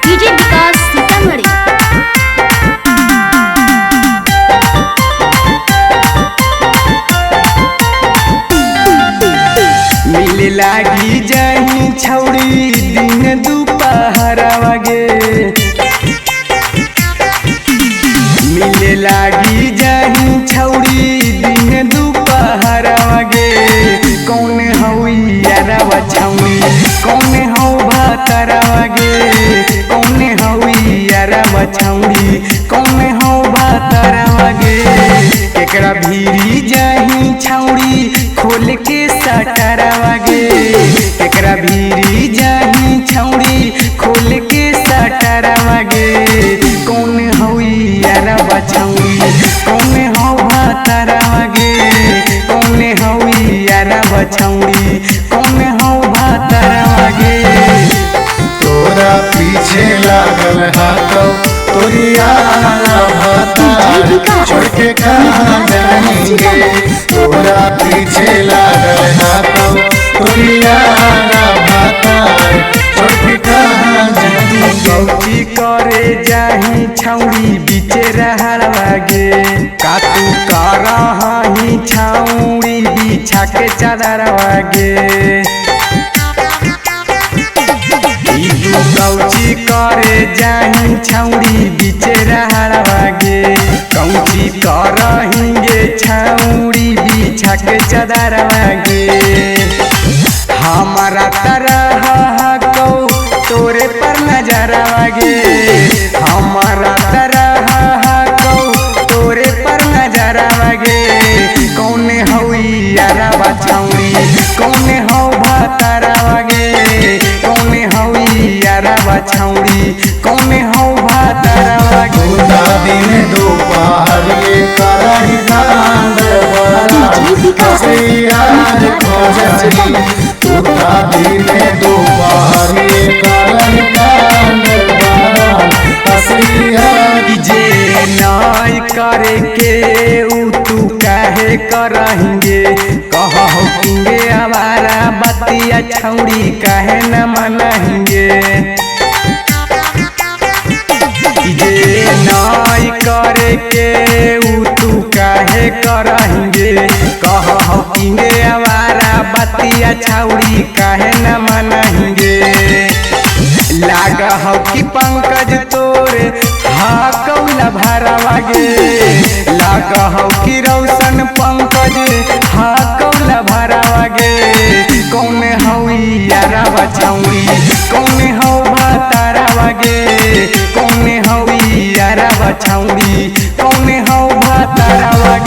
DJ विकास सीतामढ़ी। मिले लागी जाही छौड़ी दिन दोपहर वागे, मिले लागी जाही छौड़ी दिन दोपहर वागे। कौन हई यारवा छौड़ी, कौन हौ भातर वागे, कौन हई यारवा छौड़ी, कौन हौ भातर वागे। केकरा भीरी जाही छौड़ी खोल के सटर वागे, केकरा भीरी जाही छौड़ी खोल के सटर वागे। कौन हई यारवा छौड़ी, कौन हौ भातर वागे, कौन हई यारवा छौड़ी, कौन हौ भातर वागे। तोरा पीछे लागल हाथो तोरिया भातार, छोड़ के कहाँ जाएंगे। तोरा पीछे लागल हाथो तोरिया भातार, छोड़ के कहाँ जाएंगे। गौची करे जाही छौड़ी बीचे रहल वागे, का तू करही छौड़ी बिछा के चादर वागे। गौची करे जाही छौड़ी बीचे रहल वागे, गौची करहिंगे छौड़ी बिछा के चादर वागे। हमारा तरह कौ तोरे पर नजर वागे, हमारा तरह कौ तोरे पर नजर वागे। कौन हई यारवा छौड़ी, कौन हौ भातर वागे, कौन हई यारवा छौड़ी, कौन हौ भातर वागे। पूरा दिन दोपहर ये करही कांड वाला, यार खोजही। पूरा दिन दोपहर ये करही कांड वाला, जे नाई करे के उ तू काहे करहिंगे। कहू किंगे हमारा बतिया छौड़ी काहे न मनहिंगे। जे नाई करे के उ तू काहे करहिंगे। कहू किंगे हमारा बतिया छौड़ी काहे न मनहिंगे। लाग हो कि पंकज तोरे हाँ कौला भरवागे, लाग हो कि रौशन पंकज हाँ कौला भरवागे। कौन हई यारवा छौड़ी, कौन हौ भातर वागे, कौन हई यारवा छौड़ी, कौन हौ भातर वागे।